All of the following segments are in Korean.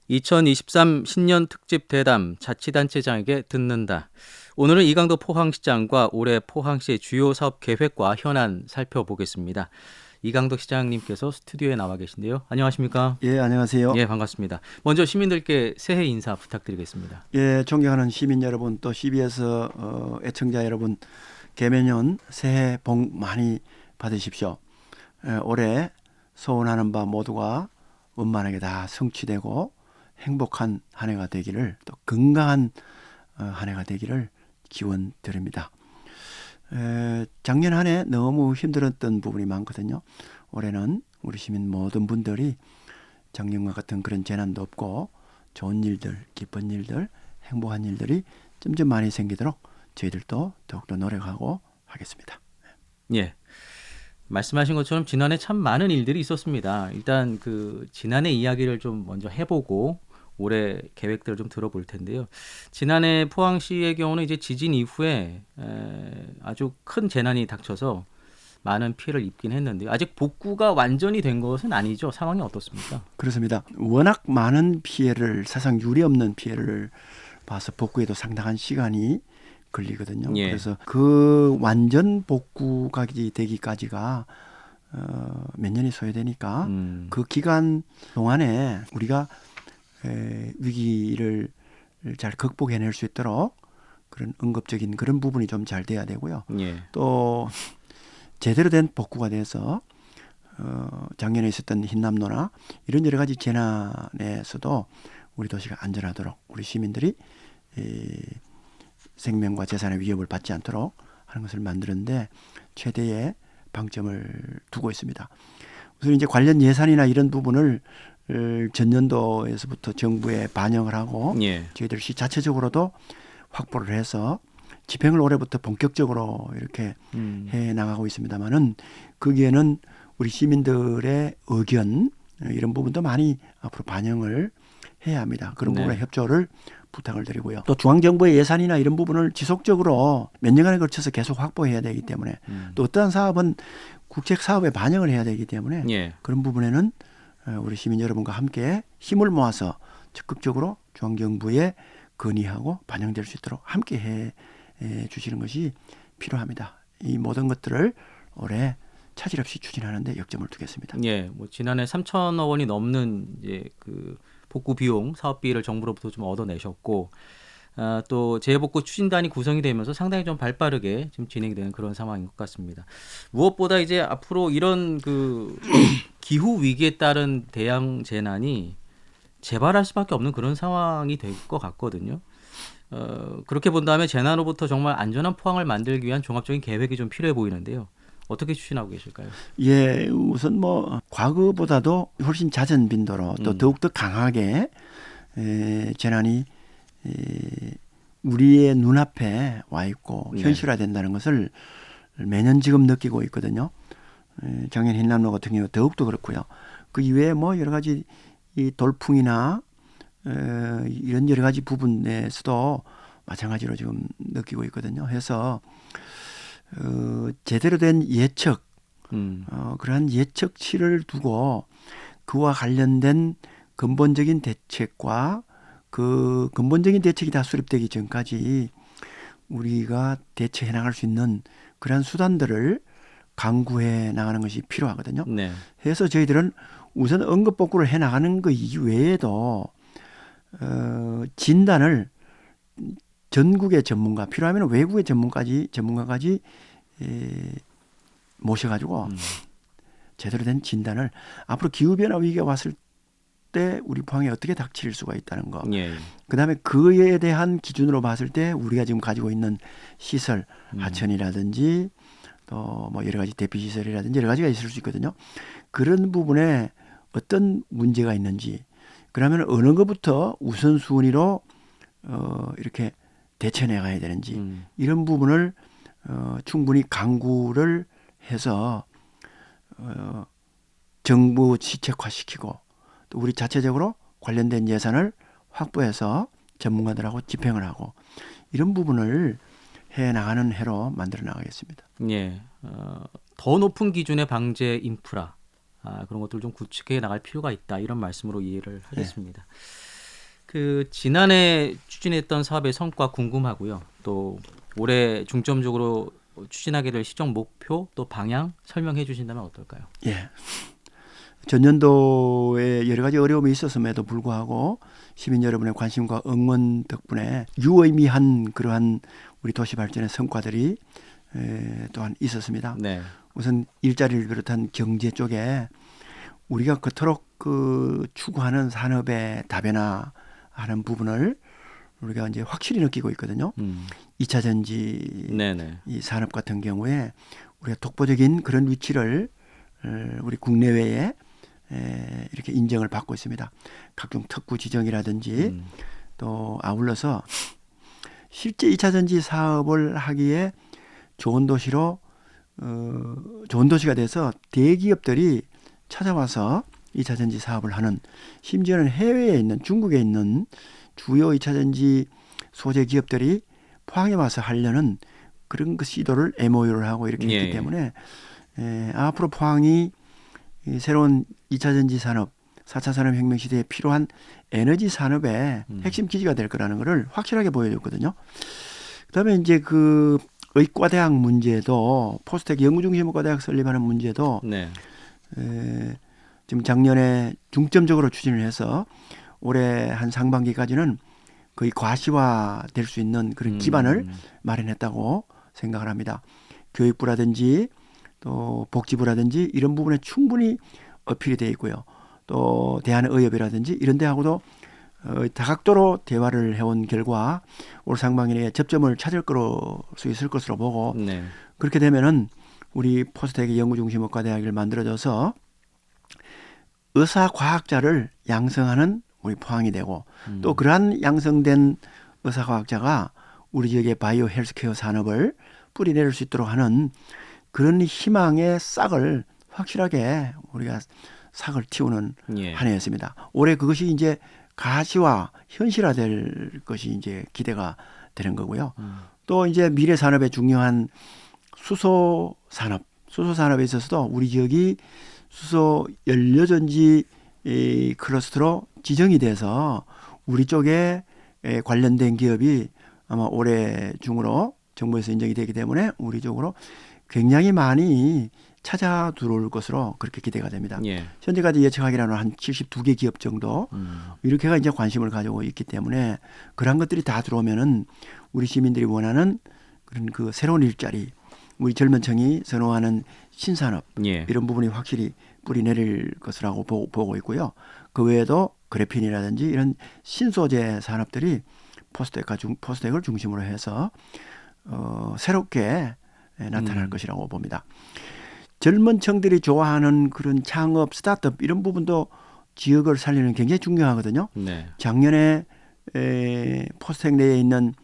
2023 신년 특집 대담 자치단체장에게 듣는다. 오늘은 이강도 포항시장과 올해 포항시의 주요 사업 계획과 현안 살펴보겠습니다. 이강도 시장님께서 스튜디오에 나와 계신데요. 안녕하십니까? 예, 안녕하세요. 예, 반갑습니다. 먼저 시민들께 새해 인사 부탁드리겠습니다. 예, 존경하는 시민 여러분, 또 CBS 애청자 여러분, 개면연 새해 복 많이 받으십시오. 올해 소원하는 바 모두가 원만하게 다 성취되고 행복한 한 해가 되기를, 또 건강한 한 해가 되기를 기원 드립니다. 작년 한 해 너무 힘들었던 부분이 많거든요. 올해는 우리 시민 모든 분들이 작년과 같은 그런 재난도 없고 좋은 일들, 기쁜 일들, 행복한 일들이 점점 많이 생기도록 저희들도 더욱더 노력하고 하겠습니다. 예. 말씀하신 것처럼 지난해 참 많은 일들이 있었습니다. 일단 그 지난해 이야기를 좀 먼저 해보고 올해 계획들을 좀 들어볼 텐데요. 지난해 포항시의 경우는 이제 지진 이후에 아주 큰 재난이 닥쳐서 많은 피해를 입긴 했는데 아직 복구가 완전히 된 것은 아니죠. 상황이 어떻습니까? 그렇습니다. 워낙 많은 피해를, 사상 유례 없는 피해를 봐서 복구에도 상당한 시간이 걸리거든요. 예. 그래서 그 완전 복구가 되기까지가 몇 년이 소요되니까 그 기간 동안에 우리가 위기를 잘 극복해낼 수 있도록 그런 응급적인 그런 부분이 좀 잘 돼야 되고요. 예. 또 제대로 된 복구가 돼서 작년에 있었던 흰남노나 이런 여러 가지 재난에서도 우리 도시가 안전하도록 우리 시민들이 생명과 재산의 위협을 받지 않도록 하는 것을 만드는데 최대의 방점을 두고 있습니다. 우선 이제 관련 예산이나 이런 부분을 전년도에서부터 정부에 반영을 하고 예. 저희들 시 자체적으로도 확보를 해서 집행을 올해부터 본격적으로 이렇게 해 나가고 있습니다만은 거기에는 우리 시민들의 의견 이런 부분도 많이 앞으로 반영을 해야 합니다. 그런 네. 부분에 협조를 부탁을 드리고요. 또 중앙정부의 예산이나 이런 부분을 지속적으로 몇 년간에 걸쳐서 계속 확보해야 되기 때문에 또 어떠한 사업은 국책 사업에 반영을 해야 되기 때문에 예. 그런 부분에는 우리 시민 여러분과 함께 힘을 모아서 적극적으로 중앙정부에 건의하고 반영될 수 있도록 함께 해 주시는 것이 필요합니다. 이 모든 것들을 올해 차질 없이 추진하는 데 역점을 두겠습니다. 예. 뭐 지난해 3천억 원이 넘는 이제 그 복구 비용 사업비를 정부로부터 좀 얻어내셨고 또 재해복구 추진단이 구성이 되면서 상당히 좀 발빠르게 지금 진행이 되는 그런 상황인 것 같습니다. 무엇보다 이제 앞으로 이런 그 기후 위기에 따른 대형 재난이 재발할 수밖에 없는 그런 상황이 될 것 같거든요. 그렇게 본다면 재난으로부터 정말 안전한 포항을 만들기 위한 종합적인 계획이 좀 필요해 보이는데요. 어떻게 추진하고 계실까요? 예, 우선 뭐 과거보다도 훨씬 잦은 빈도로 또 더욱더 강하게 재난이 우리의 눈앞에 와 있고 네. 현실화된다는 것을 매년 지금 느끼고 있거든요. 작년 흰남노 같은 경우 더욱더 그렇고요. 그 이외에 뭐 여러 가지 이 돌풍이나 이런 여러 가지 부분에서도 마찬가지로 지금 느끼고 있거든요. 해서 제대로 된 예측, 그러한 예측치를 두고 그와 관련된 근본적인 대책과 그 근본적인 대책이 다 수립되기 전까지 우리가 대처해 나갈 수 있는 그러한 수단들을 강구해 나가는 것이 필요하거든요. 네. 그래서 저희들은 우선 응급복구를 해 나가는 것 이외에도 진단을 전국의 전문가, 필요하면 외국의 전문가까지 모셔가지고 제대로 된 진단을 앞으로 기후변화 위기가 왔을 때 우리 포항에 어떻게 닥칠 수가 있다는 거. 예. 그다음에 그에 대한 기준으로 봤을 때 우리가 지금 가지고 있는 시설, 하천이라든지 또 뭐 여러 가지 대피 시설이라든지 여러 가지가 있을 수 있거든요. 그런 부분에 어떤 문제가 있는지, 그러면 어느 것부터 우선순위로 이렇게 대처해 가야 되는지 이런 부분을 충분히 강구를 해서 정부 시책화시키고 또 우리 자체적으로 관련된 예산을 확보해서 전문가들하고 집행을 하고 이런 부분을 해 나가는 해로 만들어 나가겠습니다. 예. 더 높은 기준의 방제 인프라 그런 것들 좀 구축해 나갈 필요가 있다 이런 말씀으로 이해를 하겠습니다. 그 지난해 추진했던 사업의 성과 궁금하고요. 또 올해 중점적으로 추진하게 될 시정 목표 또 방향 설명해 주신다면 어떨까요? 예. 전년도에 여러 가지 어려움이 있었음에도 불구하고 시민 여러분의 관심과 응원 덕분에 유의미한 그러한 우리 도시 발전의 성과들이 또한 있었습니다. 네. 우선 일자리를 비롯한 경제 쪽에 우리가 그토록 그 추구하는 산업의 다변화하는 부분을 우리가 이제 확실히 느끼고 있거든요. 2차 전지 네네. 이 산업 같은 경우에 우리가 독보적인 그런 위치를 우리 국내외에 이렇게 인정을 받고 있습니다. 각종 특구 지정이라든지 또 아울러서 실제 2차 전지 사업을 하기에 좋은 도시로 좋은 도시가 돼서 대기업들이 찾아와서 2차 전지 사업을 하는, 심지어는 해외에 있는 중국에 있는 주요 2차 전지 소재 기업들이 포항에 와서 하려는 그런 그 시도를 MOU를 하고 이렇게 예. 했기 때문에 앞으로 포항이 이 새로운 2차 전지 산업, 4차 산업혁명 시대에 필요한 에너지 산업의 핵심 기지가 될 거라는 것을 확실하게 보여줬거든요. 그다음에 이제 그 의과대학 문제도, 포스텍 연구중심 의과대학 설립하는 문제도 네. 지금 작년에 중점적으로 추진을 해서 올해 한 상반기까지는 거의 과시화 될 수 있는 그런 기반을 마련했다고 생각을 합니다. 교육부라든지 또 복지부라든지 이런 부분에 충분히 어필이 되어 있고요. 또 대한의협이라든지 이런 데하고도 다각도로 대화를 해온 결과 올 상반기에 접점을 찾을 수 있을 것으로 보고, 네. 그렇게 되면은 우리 포스텍의 연구중심 의과대학을 만들어져서 의사과학자를 양성하는 우리 포항이 되고, 또 그러한 양성된 의사과학자가 우리 지역의 바이오 헬스케어 산업을 뿌리내릴 수 있도록 하는 그런 희망의 싹을 확실하게 우리가 싹을 틔우는 예. 한 해였습니다. 올해 그것이 이제 가시화, 현실화될 것이 이제 기대가 되는 거고요. 또 이제 미래 산업의 중요한 수소 산업에 있어서도 우리 지역이 수소 연료전지 클러스터로 지정이 돼서 우리 쪽에 관련된 기업이 아마 올해 중으로 정부에서 인정이 되기 때문에 우리 쪽으로 굉장히 많이 찾아 들어올 것으로 그렇게 기대가 됩니다. 예. 현재까지 예측하기로는 한 72개 기업 정도 이렇게가 이제 관심을 가지고 있기 때문에 그런 것들이 다 들어오면은 우리 시민들이 원하는 그런 그 새로운 일자리, 우리 젊은 층이 선호하는 신산업 예. 이런 부분이 확실히 뿌리 내릴 것이라고 보고 있고요. 그 외에도 그래핀이라든지 이런 신소재 산업들이 포스텍을 중심으로 해서 새롭게 나타날 것이라고 봅니다. 젊은 층들이 좋아하는 그런 창업, 스타트업 이런 부분도 지역을 살리는 굉장히 중요하거든요. 네. 작년에 포스텍 내에 있는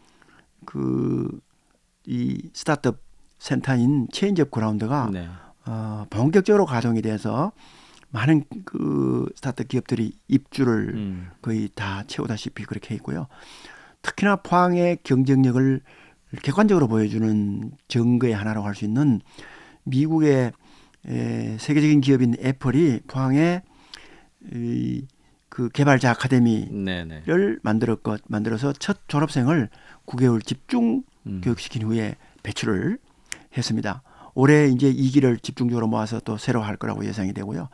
이 스타트업 센터인 체인지업 그라운드가 네. 본격적으로 가동이 돼서 많은 그 스타트업 기업들이 입주를 거의 다 채우다시피 그렇게 있고요. 특히나 포항의 경쟁력을 객관적으로 보여주는 증거의 하나라고 할 수 있는 미국의 세계적인 기업인 애플이 포항에 그 개발자 아카데미를 네네. 만들어서 첫 졸업생을 9개월 집중 교육시킨 후에 배출을 했습니다. 올해 이제 2기를 집중적으로 모아서 또 새로 할 거라고 예상이 되고요.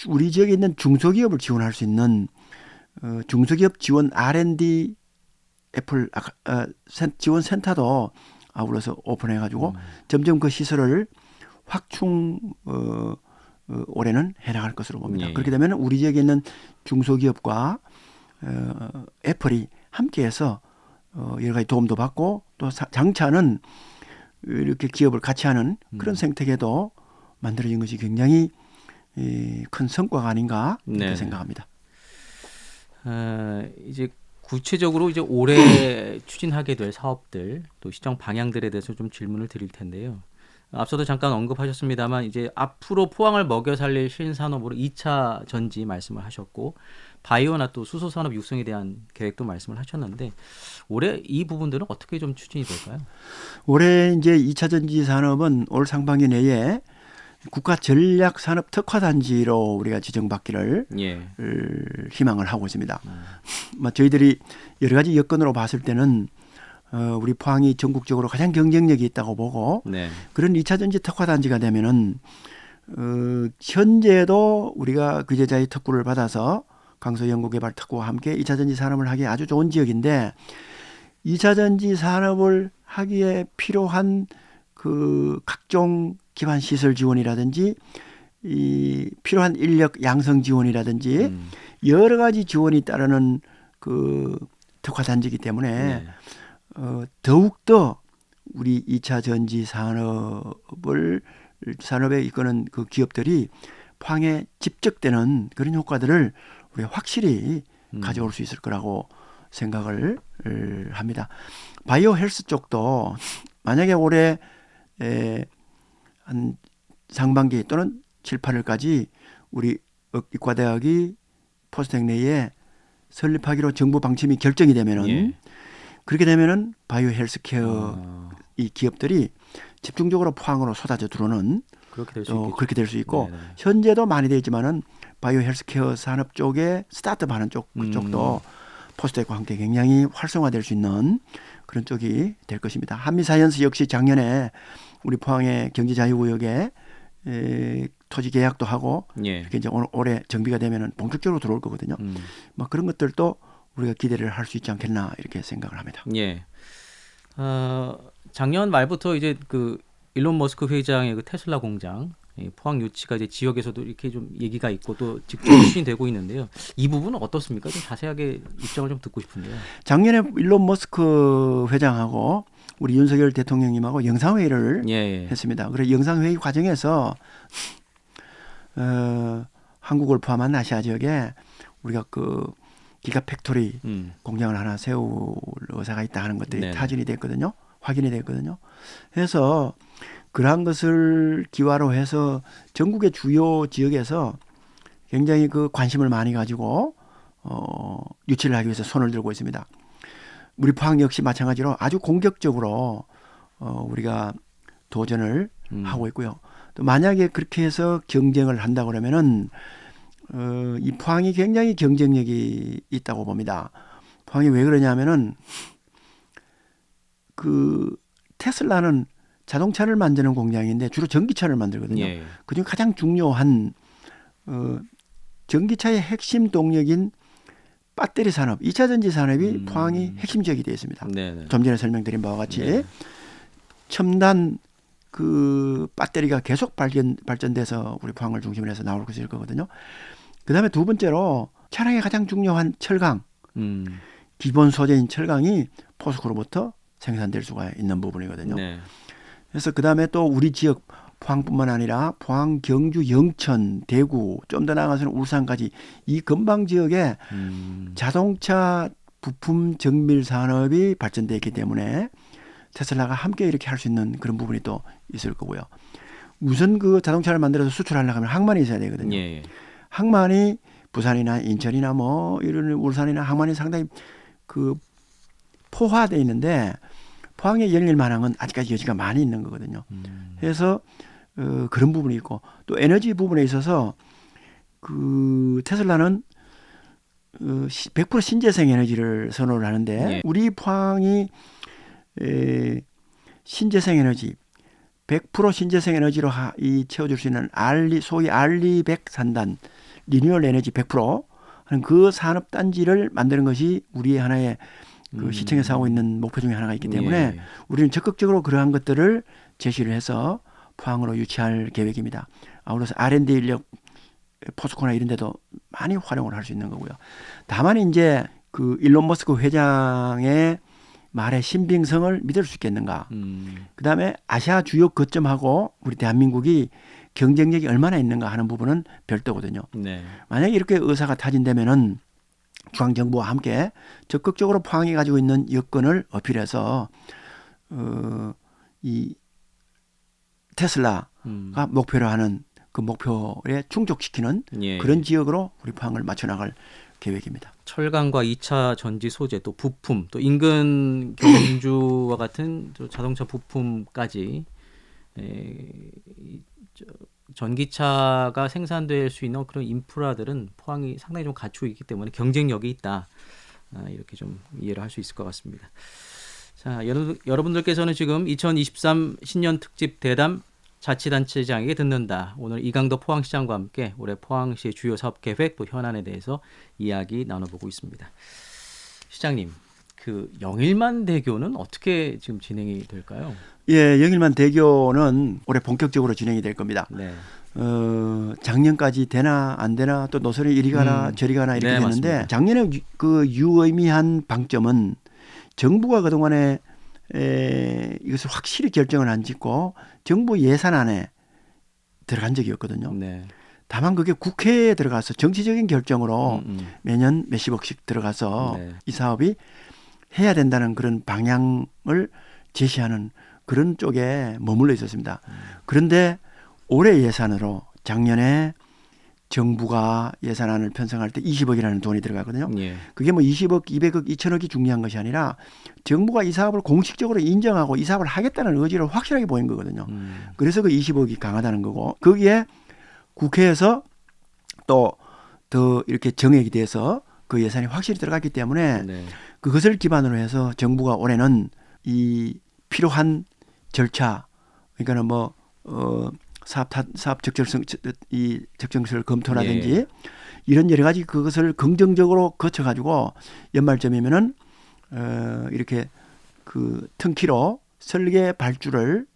우리 지역에 있는 중소기업을 지원할 수 있는 중소기업 지원 R&D 애플 지원 센터도 아울러서 오픈해가지고 점점 그 시설을 확충 올해는 해나갈 것으로 봅니다. 예. 그렇게 되면 우리 지역에 있는 중소기업과 애플이 함께해서 여러 가지 도움도 받고 또 장차는 이렇게 기업을 같이 하는 그런 생태계도 만들어진 것이 굉장히 큰 성과가 아닌가 이렇게 네. 생각합니다. 이제 구체적으로 이제 올해 추진하게 될 사업들 또 시정 방향들에 대해서 좀 질문을 드릴 텐데요. 앞서도 잠깐 언급하셨습니다만 이제 앞으로 포항을 먹여 살릴 신산업으로 2차 전지 말씀을 하셨고 바이오나 또 수소 산업 육성에 대한 계획도 말씀을 하셨는데 올해 이 부분들은 어떻게 좀 추진이 될까요? 올해 이제 2차 전지 산업은 올 상반기 내에 국가 전략 산업 특화 단지로 우리가 지정받기를 예. 희망을 하고 있습니다. 저희들이 여러 가지 여건으로 봤을 때는 우리 포항이 전국적으로 가장 경쟁력이 있다고 보고 네. 그런 2차 전지 특화 단지가 되면은 현재도 우리가 규제자의 특구를 받아서 강서 연구개발 특구와 함께 2차 전지 산업을 하기에 아주 좋은 지역인데 2차 전지 산업을 하기에 필요한 그 각종 기반 시설 지원이라든지 이 필요한 인력 양성 지원이라든지 여러 가지 지원이 따르는 그 특화 단지이기 때문에 네. 더욱더 우리 2차 전지 산업에 이끄는 그 기업들이 포항에 집적되는 그런 효과들을 우리가 확실히 가져올 수 있을 거라고 생각을 합니다. 바이오 헬스 쪽도 만약에 올해 한 상반기 또는 7, 8월까지 우리 의과대학이 포스텍 내에 설립하기로 정부 방침이 결정이 되면은 예. 그렇게 되면은 바이오 헬스케어 이 기업들이 집중적으로 포항으로 쏟아져 들어오는 그렇게 될 수 또 있겠죠. 그렇게 될 수 있고 네네. 현재도 많이 되어 있지만은 바이오 헬스케어 산업 쪽에 스타트업하는 쪽 그쪽도 포스텍과 함께 굉장히 활성화될 수 있는 그런 쪽이 될 것입니다. 한미사이언스 역시 작년에 우리 포항의 경제자유구역에 토지 계약도 하고 예. 이렇게 이제 올해 정비가 되면은 본격적으로 들어올 거거든요. 뭐 그런 것들도 우리가 기대를 할 수 있지 않겠나 이렇게 생각을 합니다. 예. 작년 말부터 이제 그 일론 머스크 회장의 그 테슬라 공장 포항 유치가 이제 지역에서도 이렇게 좀 얘기가 있고 또 직접 추진되고 있는데요. 이 부분은 어떻습니까? 좀 자세하게 입장을 좀 듣고 싶은데요. 작년에 일론 머스크 회장하고 우리 윤석열 대통령님하고 영상회의를 예. 했습니다. 그래서 영상회의 과정에서 한국을 포함한 아시아 지역에 우리가 그 기가 팩토리 공장을 하나 세울 의사가 있다 하는 것들이 네네. 타진이 됐거든요. 확인이 됐거든요. 그래서 그러한 것을 기화로 해서 전국의 주요 지역에서 굉장히 그 관심을 많이 가지고 유치를 하기 위해서 손을 들고 있습니다. 우리 포항 역시 마찬가지로 아주 공격적으로 우리가 도전을 하고 있고요. 또 만약에 그렇게 해서 경쟁을 한다 그러면은 이 포항이 굉장히 경쟁력이 있다고 봅니다. 포항이 왜 그러냐면은 그 테슬라는 자동차를 만드는 공장인데 주로 전기차를 만들거든요. 예. 그중 가장 중요한 전기차의 핵심 동력인 배터리 산업, 2차 전지 산업이 포항이 핵심 지역이 되어 있습니다. 네네. 좀 전에 설명드린 바와 같이 네. 첨단 그 배터리가 계속 발전돼서 우리 포항을 중심으로 해서 나올 것일 거거든요. 그 다음에 두 번째로 차량의 가장 중요한 철강, 기본 소재인 철강이 포스코로부터 생산될 수가 있는 부분이거든요. 네. 그래서 그 다음에 또 우리 지역 포항뿐만 아니라 포항, 경주, 영천, 대구, 좀 더 나아가서는 울산까지 이 근방 지역에 자동차 부품 정밀 산업이 발전되어 있기 때문에 테슬라가 함께 이렇게 할 수 있는 그런 부분이 또 있을 거고요. 우선 그 자동차를 만들어서 수출하려고 하면 항만이 있어야 되거든요. 예. 항만이 부산이나 인천이나 뭐 이런 울산이나 항만이 상당히 그 포화되어 있는데 포항의 열릴만한은 아직까지 여지가 많이 있는 거거든요. 그래서 그런 부분이 있고 또 에너지 부분에 있어서 그 테슬라는 100% 신재생 에너지를 선호를 하는데 예. 우리 포항이 신재생 에너지 100% 신재생 에너지로 채워줄 수 있는 소위 RE100 산단 리뉴얼 에너지 100% 하는 그 산업 단지를 만드는 것이 우리의 하나의 그 시청에서 하고 있는 목표 중에 하나가 있기 때문에 예. 우리는 적극적으로 그러한 것들을 제시를 해서 포항으로 유치할 계획입니다. 아울러서 R&D 인력 포스코나 이런 데도 많이 활용을 할 수 있는 거고요. 다만 이제 그 일론 머스크 회장의 말의 신빙성을 믿을 수 있겠는가. 그다음에 아시아 주요 거점하고 우리 대한민국이 경쟁력이 얼마나 있는가 하는 부분은 별도거든요. 네. 만약에 이렇게 의사가 타진되면은 중앙정부와 함께 적극적으로 포항이 가지고 있는 여건을 어필해서 이 테슬라가 목표로 하는 그 목표에 충족시키는 예. 그런 지역으로 우리 포항을 맞춰나갈 계획입니다. 철강과 2차 전지 소재 또 부품 또 인근 경주와 같은 또 자동차 부품까지 전기차가 생산될 수 있는 그런 인프라들은 포항이 상당히 좀 갖추고 있기 때문에 경쟁력이 있다. 이렇게 좀 이해를 할 수 있을 것 같습니다. 자, 여러분들께서는 지금 2023 신년 특집 대담 자치단체장에게 듣는다. 오늘 이강도 포항시장과 함께 올해 포항시의 주요 사업 계획 또 현안에 대해서 이야기 나눠보고 있습니다. 시장님, 그 영일만 대교는 어떻게 지금 진행이 될까요? 예, 영일만 대교는 올해 본격적으로 진행이 될 겁니다. 네. 작년까지 되나 안 되나 또 노선이 이리 가나 저리 가나 이렇게 네, 됐는데 맞습니다. 작년에 그 유의미한 방점은 정부가 그동안에 이것을 확실히 결정을 안 짓고 정부 예산안에 들어간 적이 없거든요. 네. 다만 그게 국회에 들어가서 정치적인 결정으로 매년 몇십억씩 들어가서 네. 이 사업이 해야 된다는 그런 방향을 제시하는 그런 쪽에 머물러 있었습니다. 그런데 올해 예산으로 작년에 정부가 예산안을 편성할 때 20억이라는 돈이 들어가거든요. 예. 그게 뭐 20억, 200억, 2천억이 중요한 것이 아니라 정부가 이 사업을 공식적으로 인정하고 이 사업을 하겠다는 의지를 확실하게 보인 거거든요. 그래서 그 20억이 강하다는 거고 거기에 국회에서 또 더 이렇게 정액이 돼서 그 예산이 확실히 들어갔기 때문에 네. 그것을 기반으로 해서 정부가 올해는 이 필요한 절차 그러니까는 뭐 사업 적정설 검토라든지 예. 이런 여러 가지 그것을 긍정적으로 거쳐 가지고 연말점이면은 이렇게 그 턴키로 설계 발주를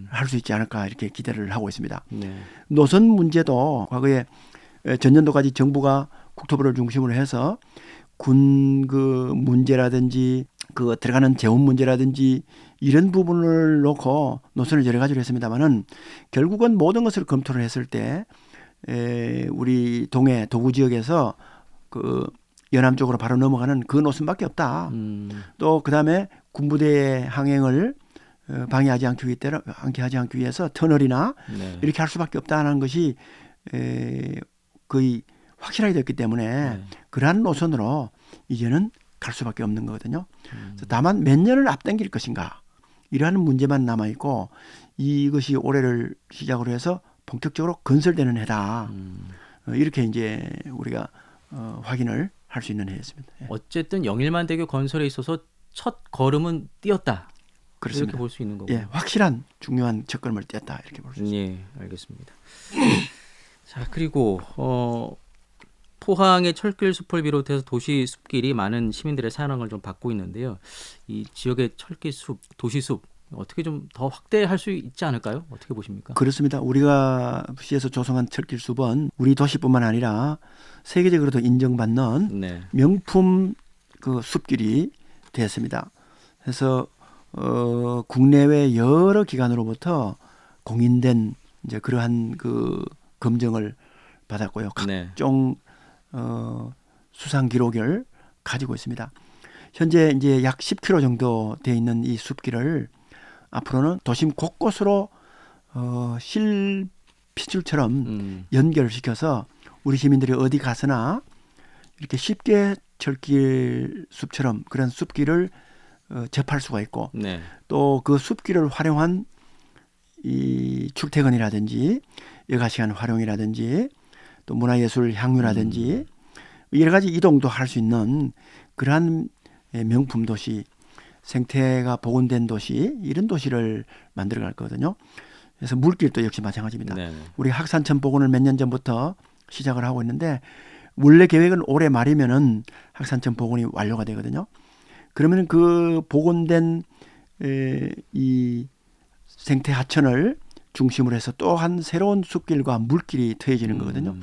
할 수 있지 않을까 이렇게 기대를 하고 있습니다. 네. 노선 문제도 과거에 전년도까지 정부가 국토부를 중심으로 해서 군 그 문제라든지 그 들어가는 재원 문제라든지 이런 부분을 놓고 노선을 여러 가지로 했습니다만은 결국은 모든 것을 검토를 했을 때 우리 동해 도구 지역에서 그 연암 쪽으로 바로 넘어가는 그 노선밖에 없다. 또 그다음에 군부대의 항행을 방해하지 않게 하지 않기 위해서 터널이나 네. 이렇게 할 수밖에 없다는 것이 거의 확실하게 됐기 때문에 네. 그러한 노선으로 이제는 갈 수밖에 없는 거거든요. 다만 몇 년을 앞당길 것인가 이러한 문제만 남아 있고 이것이 올해를 시작으로 해서 본격적으로 건설되는 해다. 이렇게 이제 우리가 확인을 할 수 있는 해였습니다. 예. 어쨌든 영일만 대교 건설에 있어서 첫 걸음은 띄었다. 그렇습니다. 이렇게 볼 수 있는 거고. 예, 확실한 중요한 첫걸음을 뗐다 이렇게 볼 수 있습니다. 예, 알겠습니다. 자, 그리고 포항의 철길 숲을 비롯해서 도시 숲길이 많은 시민들의 사랑을 좀 받고 있는데요. 이 지역의 철길 숲, 도시 숲 어떻게 좀 더 확대할 수 있지 않을까요? 어떻게 보십니까? 그렇습니다. 우리가 시에서 조성한 철길숲은 우리 도시뿐만 아니라 세계적으로도 인정받는 네. 명품 그 숲길이 되었습니다. 그래서 국내외 여러 기관으로부터 공인된 이제 그러한 그 검증을 받았고요. 네. 각종 수상 기록을 가지고 있습니다. 현재 이제 약 10km 정도 되어 있는 이 숲길을 앞으로는 도심 곳곳으로 실핏줄처럼 연결시켜서 우리 시민들이 어디 가서나 이렇게 쉽게 철길 숲처럼 그런 숲길을 접할 수가 있고 네. 또 그 숲길을 활용한 이 출퇴근이라든지 여가 시간 활용이라든지 또 문화예술 향유라든지 여러 가지 이동도 할 수 있는 그러한 명품 도시, 생태가 복원된 도시 이런 도시를 만들어갈 거거든요. 그래서 물길도 역시 마찬가지입니다. 네. 우리 학산천 복원을 몇 년 전부터 시작을 하고 있는데 원래 계획은 올해 말이면은 학산천 복원이 완료가 되거든요. 그러면 그 복원된 이 생태 하천을 중심으로 해서 또 한 새로운 숲길과 물길이 트여지는 거거든요.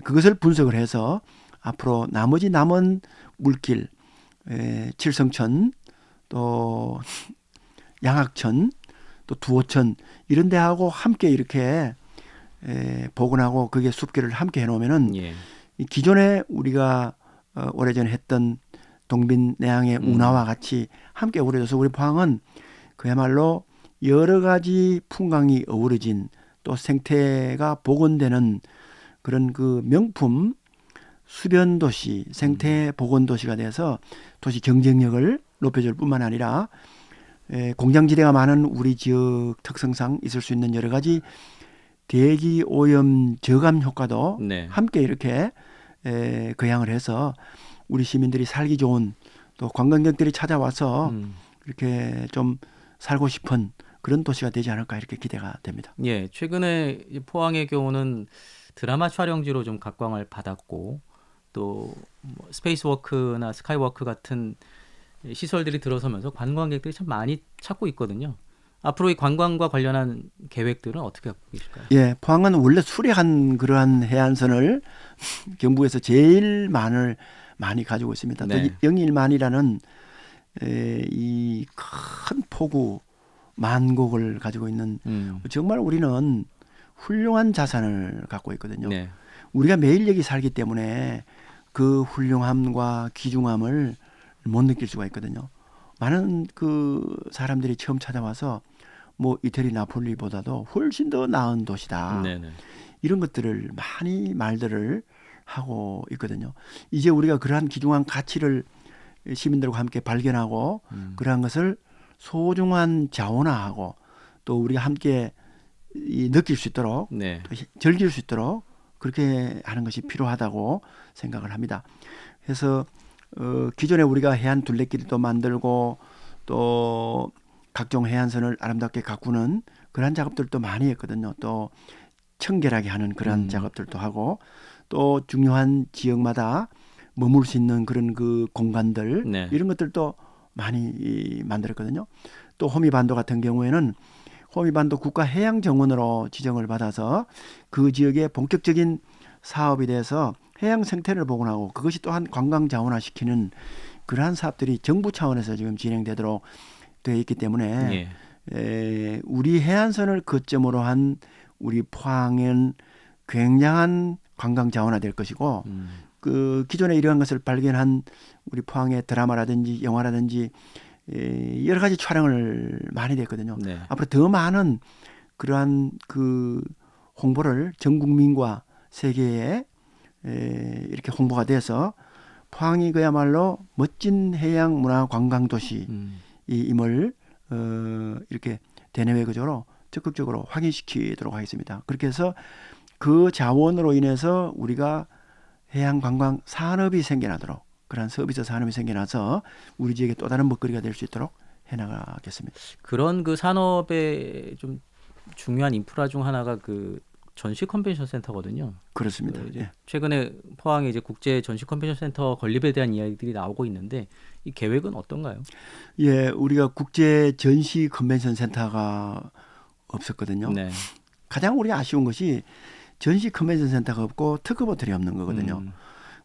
그것을 분석을 해서 앞으로 나머지 남은 물길, 칠성천, 또 양학천, 또 두호천 이런 데하고 함께 이렇게 복원하고 그게 숲길을 함께 해놓으면은 예. 기존에 우리가 오래전에 했던 동빈 내양의 운하와 같이 함께 어우러져서 우리 포항은 그야말로 여러 가지 풍광이 어우러진 또 생태가 복원되는 그런 그 명품 수변 도시, 생태 복원 도시가 돼서 도시 경쟁력을 높여줄 뿐만 아니라 공장지대가 많은 우리 지역 특성상 있을 수 있는 여러 가지 대기 오염 저감 효과도 네. 함께 이렇게 거양을 해서 우리 시민들이 살기 좋은 또 관광객들이 찾아와서 이렇게 좀 살고 싶은 그런 도시가 되지 않을까 이렇게 기대가 됩니다. 예, 최근에 이 포항의 경우는 드라마 촬영지로 좀 각광을 받았고 또 뭐 스페이스워크나 스카이워크 같은 시설들이 들어서면서 관광객들이 참 많이 찾고 있거든요. 앞으로 이 관광과 관련한 계획들은 어떻게 갖고 계실까요? 예, 포항은 원래 수려한 그러한 해안선을 경북에서 제일 많이 가지고 있습니다. 또 네. 영일만이라는 이 큰 포구 만곡을 가지고 있는 정말 우리는 훌륭한 자산을 갖고 있거든요. 네. 우리가 매일 여기 살기 때문에 그 훌륭함과 귀중함을 못 느낄 수가 있거든요. 많은 그 사람들이 처음 찾아와서 뭐 이태리 나폴리보다도 훨씬 더 나은 도시다. 네네. 이런 것들을 많이 말들을 하고 있거든요. 이제 우리가 그러한 귀중한 가치를 시민들과 함께 발견하고 그러한 것을 소중한 자원화하고 또 우리가 함께 느낄 수 있도록 네. 또 즐길 수 있도록 그렇게 하는 것이 필요하다고 생각을 합니다. 그래서 기존에 우리가 해안 둘레길도 만들고 또 각종 해안선을 아름답게 가꾸는 그러한 작업들도 많이 했거든요. 또 청결하게 하는 그러한 작업들도 하고 또 중요한 지역마다 머물 수 있는 그런 그 공간들 네. 이런 것들도 많이 만들었거든요. 또 호미반도 같은 경우에는 호미반도 국가해양정원으로 지정을 받아서 그 지역의 본격적인 사업에 대해서 해양 생태를 복원하고 그것이 또한 관광 자원화시키는 그러한 사업들이 정부 차원에서 지금 진행되도록 되어 있기 때문에 우리 해안선을 거점으로 한 우리 포항은 굉장한 관광 자원화 될 것이고 그 기존에 이러한 것을 발견한 우리 포항의 드라마라든지 영화라든지 여러 가지 촬영을 많이 됐거든요. 네. 앞으로 더 많은 그러한 그 홍보를 전 국민과 세계에 이렇게 홍보가 돼서 포항이 그야말로 멋진 해양 문화 관광 도시임을 이렇게 대내외교적으로 적극적으로 확인시키도록 하겠습니다. 그렇게 해서 그 자원으로 인해서 우리가 해양 관광 산업이 생겨나도록 그런 서비스 산업이 생겨나서 우리 지역에 또 다른 먹거리가 될 수 있도록 해나가겠습니다. 그런 그 산업의 좀 중요한 인프라 중 하나가 그 전시 컨벤션 센터거든요. 그렇습니다. 이제 예. 최근에 포항에 이제 국제 전시 컨벤션 센터 건립에 대한 이야기들이 나오고 있는데 이 계획은 어떤가요? 예, 우리가 국제 전시 컨벤션 센터가 없었거든요. 네. 가장 우리 아쉬운 것이 전시 컨벤션 센터가 없고 특급 호텔이 없는 거거든요.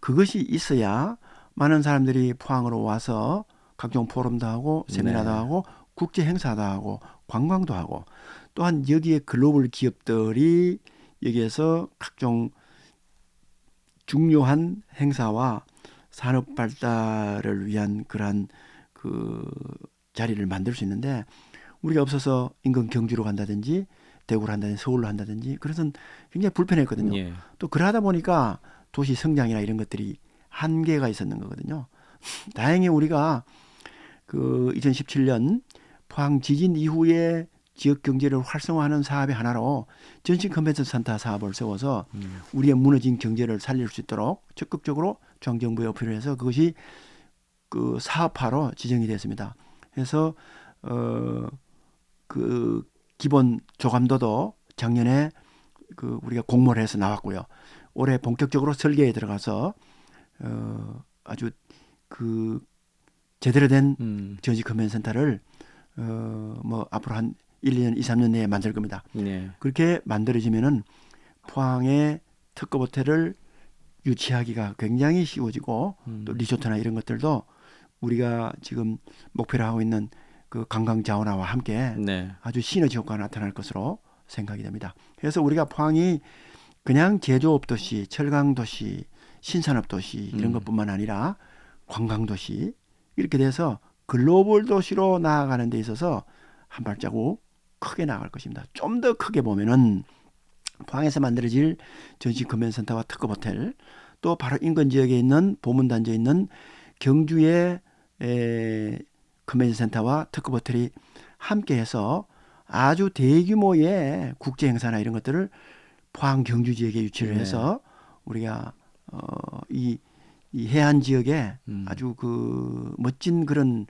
그것이 있어야 많은 사람들이 포항으로 와서 각종 포럼도 하고 세미나도 네. 하고 국제 행사도 하고 관광도 하고 또한 여기에 글로벌 기업들이 여기에서 각종 중요한 행사와 산업 발달을 위한 그러한 그 자리를 만들 수 있는데 우리가 없어서 인근 경주로 간다든지 대구로 한다든지 서울로 한다든지 그래서 굉장히 불편했거든요. 예. 또 그러다 보니까 도시 성장이나 이런 것들이 한계가 있었는 거거든요. 다행히 우리가 그 2017년 포항 지진 이후에 지역 경제를 활성화하는 사업의 하나로 전시 컨벤션 센터 사업을 세워서 우리의 무너진 경제를 살릴 수 있도록 적극적으로 중앙정부에 어필을 해서 그것이 그 사업화로 지정이 됐습니다. 그래서 그 기본 조감도도 작년에 그 우리가 공모를 해서 나왔고요. 올해 본격적으로 설계에 들어가서 아주 그 제대로 된 전시 컨벤션 센터를 뭐 앞으로 한 1, 2년, 2, 3년 내에 만들 겁니다. 네. 그렇게 만들어지면은 포항의 특급 호텔을 유치하기가 굉장히 쉬워지고 또 리조트나 이런 것들도 우리가 지금 목표로 하고 있는 그 관광 자원화와 함께 네. 아주 시너지 효과가 나타날 것으로 생각이 됩니다. 그래서 우리가 포항이 그냥 제조업 도시, 철강 도시, 신산업 도시 이런 것뿐만 아니라 관광 도시 이렇게 돼서 글로벌 도시로 나아가는 데 있어서 한 발자국 크게 나아갈 것입니다. 좀 더 크게 보면은 포항에서 만들어질 전시 컨벤션센터와 특급 호텔 또 바로 인근 지역에 있는 보문단지에 있는 경주의 컨벤션센터와 특급 호텔이 함께해서 아주 대규모의 국제 행사나 이런 것들을 포항 경주 지역에 유치를 네. 해서 우리가 이 해안 지역에 음. 아주 그 멋진 그런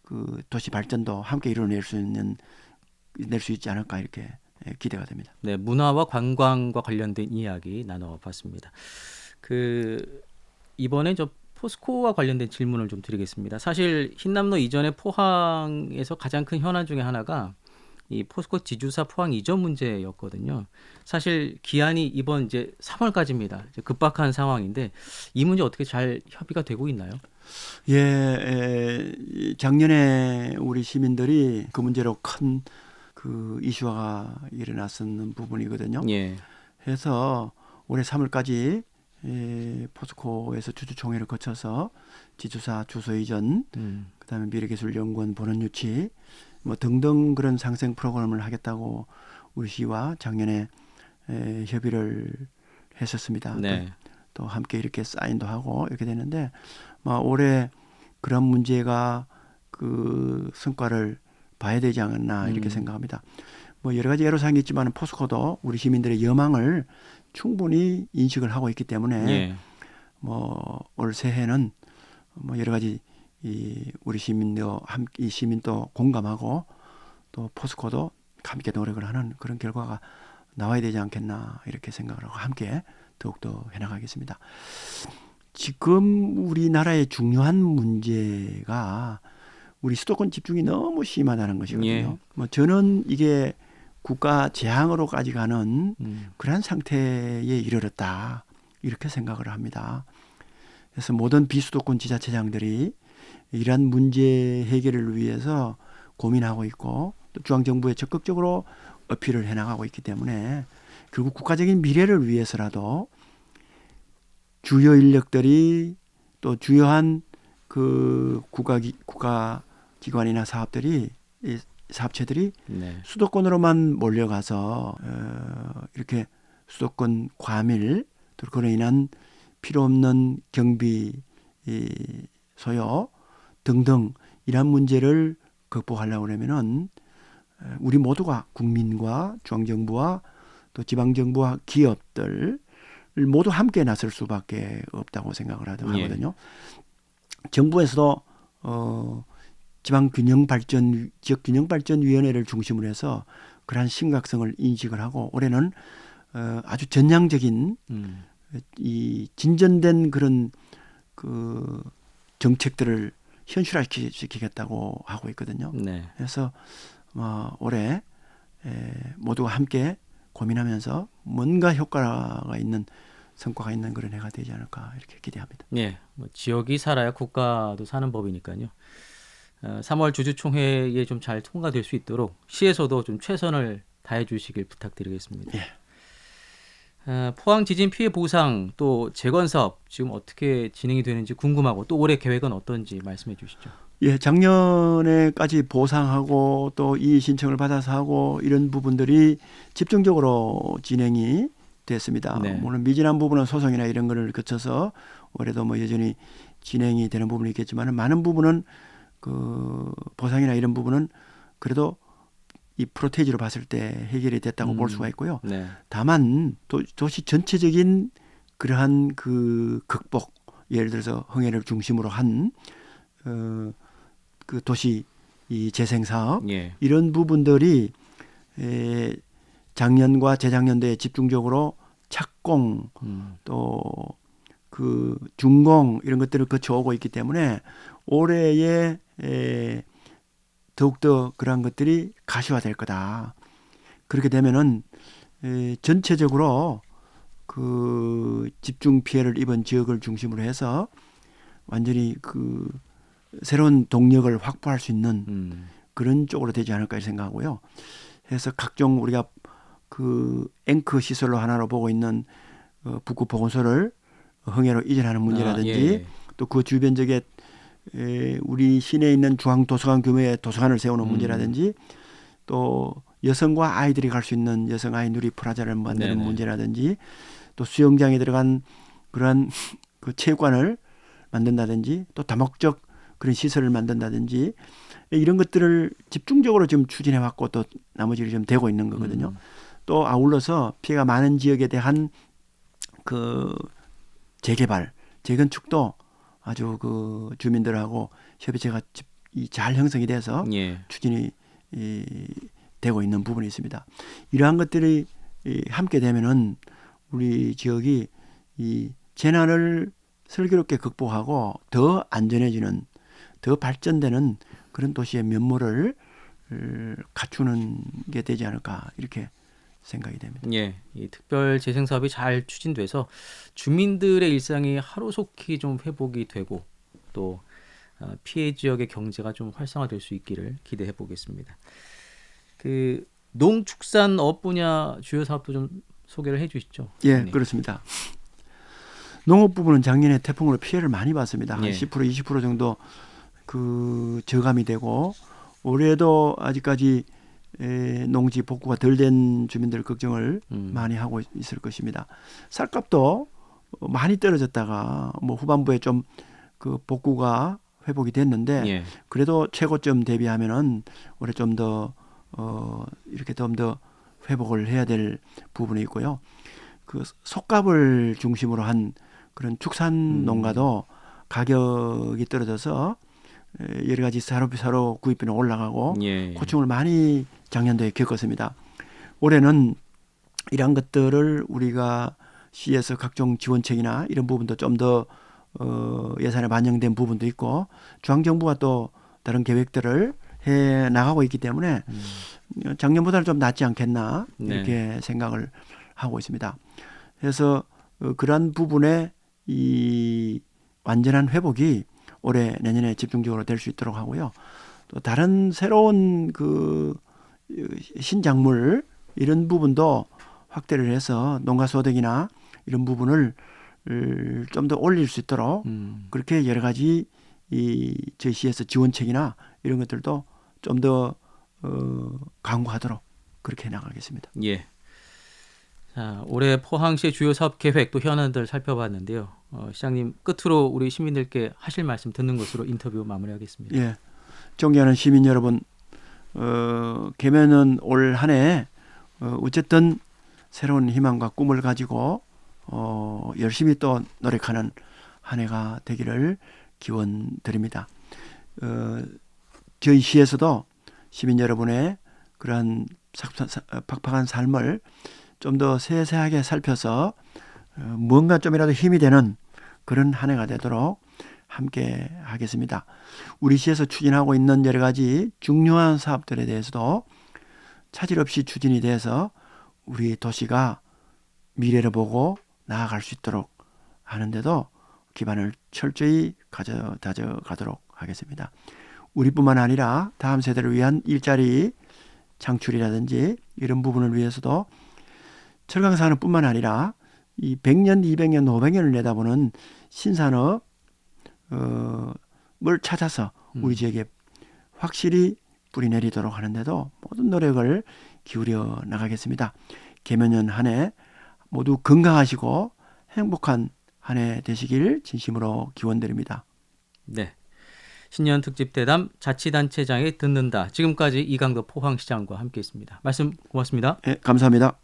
그 도시 발전도 함께 이뤄낼 수 있는 낼 수 있지 않을까 이렇게 기대가 됩니다. 네, 문화와 관광과 관련된 이야기 나눠봤습니다. 그 이번에 저 포스코와 관련된 질문을 좀 드리겠습니다. 사실 흰남노 이전에 포항에서 가장 큰 현안 중에 하나가 이 포스코 지주사 포항 이전 문제였거든요. 사실 기한이 이번 이제 3월까지입니다. 이제 급박한 상황인데 이 문제 어떻게 잘 협의가 되고 있나요? 작년에 우리 시민들이 그 문제로 큰 그 이슈화가 일어났었는 부분이거든요. 예. 해서 올해 3월까지 포스코에서 주주총회를 거쳐서 지주사 주소 이전, 그다음에 미래기술연구원 본원 유치 뭐 등등 그런 상생 프로그램을 하겠다고 우리 시와 작년에 협의를 했었습니다. 네. 또 함께 이렇게 사인도 하고 이렇게 되는데 올해 그런 문제가 그 성과를 봐야 되지 않았나 이렇게 생각합니다. 뭐 여러 가지 애로사항이 있지만 포스코도 우리 시민들의 여망을 충분히 인식을 하고 있기 때문에 예. 뭐 올 새해는 뭐 여러 가지 우리 시민도 이 시민도 공감하고 또 포스코도 함께 노력을 하는 그런 결과가 나와야 되지 않겠나 이렇게 생각을 하고 함께 더욱더 해나가겠습니다. 지금 우리나라의 중요한 문제가 우리 수도권 집중이 너무 심하다는 것이거든요. 예. 뭐 저는 이게 국가 재앙으로까지 가는 그러한 상태에 이르렀다 이렇게 생각을 합니다. 그래서 모든 비수도권 지자체장들이 이러한 문제 해결을 위해서 고민하고 있고 또 중앙정부에 적극적으로 어필을 해나가고 있기 때문에 결국 국가적인 미래를 위해서라도 주요 인력들이 또 주요한 그 국가기관이나 사업체들이 네. 수도권으로만 몰려가서 이렇게 수도권 과밀 또 그로 인한 필요 없는 경비 소요 등등 이러한 문제를 극복하려고 하면은 우리 모두가 국민과 중앙정부와 또 지방정부와 기업들 모두 함께 나설 수밖에 없다고 생각을 하거든요. 정부에서도 지역균형발전위원회를 중심으로 해서 그러한 심각성을 인식을 하고 올해는 아주 전향적인 이 진전된 그런 그 정책들을 현실화시키겠다고 하고 있거든요. 네. 그래서 올해 모두가 함께 고민하면서 뭔가 효과가 있는 성과가 있는 그런 해가 되지 않을까 이렇게 기대합니다. 예. 뭐 지역이 살아야 국가도 사는 법이니까요. 3월 주주총회에 좀 잘 통과될 수 있도록 시에서도 좀 최선을 다해 주시길 부탁드리겠습니다. 예. 포항 지진 피해 보상 또 재건 사업 지금 어떻게 진행이 되는지 궁금하고 또 올해 계획은 어떤지 말씀해 주시죠. 예, 작년에까지 보상하고 또 이의 신청을 받아서 하고 이런 부분들이 집중적으로 진행이 됐습니다. 네. 물론 미진한 부분은 소송이나 이런 거를 거쳐서 올해도 뭐 여전히 진행이 되는 부분이 있겠지만 많은 부분은 그 보상이나 이런 부분은 그래도 이 프로테이지로 봤을 때 해결이 됐다고 볼 수가 있고요. 네. 다만 도시 전체적인 그러한 그 극복, 예를 들어서 흥해를 중심으로 한 그 도시 이 재생 사업 예. 이런 부분들이 작년과 재작년도에 집중적으로 착공 또 그 준공 이런 것들을 거쳐오고 있기 때문에 올해에 더욱더 그러한 것들이 가시화될 거다. 그렇게 되면은 전체적으로 그 집중 피해를 입은 지역을 중심으로 해서 완전히 그 새로운 동력을 확보할 수 있는 그런 쪽으로 되지 않을까 생각하고요. 그래서 각종 우리가 그 앵커 시설로 하나로 보고 있는 북구 보건소를 흥해로 이전하는 문제라든지 또 그 주변 지역에 우리 시내에 있는 중앙 도서관 규모의 도서관을 세우는 문제라든지 또 여성과 아이들이 갈 수 있는 여성 아이 누리 프라자를 만드는 문제라든지 또 수영장에 들어간 그러한 그 체육관을 만든다든지 또 다목적 그런 시설을 만든다든지 이런 것들을 집중적으로 지금 추진해 왔고 또 나머지를 좀 되고 있는 거거든요. 또 아울러서 피해가 많은 지역에 대한 그 재개발, 재건축도 아주 그 주민들하고 협의체가 잘 형성이 돼서 예. 추진이 되고 있는 부분이 있습니다. 이러한 것들이 함께 되면은 우리 지역이 이 재난을 슬기롭게 극복하고 더 안전해지는, 더 발전되는 그런 도시의 면모를 갖추는 게 되지 않을까 이렇게 생각이 됩니다. 예, 이 특별 재생 사업이 잘 추진돼서 주민들의 일상이 하루속히 좀 회복이 되고 또 피해 지역의 경제가 좀 활성화될 수 있기를 기대해 보겠습니다. 그 농축산업 분야 주요 사업도 좀 소개를 해주시죠. 예, 그렇습니다. 농업 부분은 작년에 태풍으로 피해를 많이 봤습니다. 한 예. 10% 20% 정도 그 저감이 되고 올해도 아직까지 농지 복구가 덜 된 주민들 걱정을 많이 하고 있을 것입니다. 쌀값도 많이 떨어졌다가 뭐 후반부에 좀 그 복구가 회복이 됐는데 예. 그래도 최고점 대비하면은 올해 좀 더 이렇게 좀 더 회복을 해야 될 부분이 있고요. 그 속값을 중심으로 한 그런 축산 농가도 가격이 떨어져서 여러 가지 사료 구입비는 올라가고 예. 고충을 많이 작년도에 겪었습니다. 올해는 이런 것들을 우리가 시에서 각종 지원책이나 이런 부분도 좀 더 예산에 반영된 부분도 있고 중앙정부가 또 다른 계획들을 해 나가고 있기 때문에 작년보다는 좀 낫지 않겠나 이렇게 생각을 하고 있습니다. 그래서 그러한 부분에 이 완전한 회복이 올해 내년에 집중적으로 될 수 있도록 하고요. 또 다른 새로운 그 신작물 이런 부분도 확대를 해서 농가 소득이나 이런 부분을 좀 더 올릴 수 있도록 그렇게 여러 가지 저희 시에서 지원책이나 이런 것들도 좀 더 강구하도록 그렇게 나가겠습니다. 예. 자, 올해 포항시의 주요 사업 계획 또 현안들 살펴봤는데요. 시장님 끝으로 우리 시민들께 하실 말씀 듣는 것으로 인터뷰 마무리하겠습니다. 예, 존경하는 시민 여러분, 개면은 올 한 해 어쨌든 새로운 희망과 꿈을 가지고 열심히 또 노력하는 한 해가 되기를 기원드립니다. 저희 시에서도 시민 여러분의 그러한 팍팍한 삶을 좀 더 세세하게 살펴서 뭔가 좀이라도 힘이 되는 그런 한 해가 되도록 함께 하겠습니다. 우리 시에서 추진하고 있는 여러 가지 중요한 사업들에 대해서도 차질 없이 추진이 돼서 우리 도시가 미래를 보고 나아갈 수 있도록 하는데도 기반을 철저히 다져가도록 하겠습니다. 우리뿐만 아니라 다음 세대를 위한 일자리 창출이라든지 이런 부분을 위해서도 철강산업뿐만 아니라 이 100년, 200년, 500년을 내다보는 신산업을 찾아서 우리 지역에 확실히 뿌리내리도록 하는데도 모든 노력을 기울여 나가겠습니다. 개면년 한 해 모두 건강하시고 행복한 한 해 되시길 진심으로 기원드립니다. 네. 신년 특집 대담 자치단체장이 듣는다. 지금까지 이강덕 포항시장과 함께했습니다. 말씀 고맙습니다. 네, 감사합니다.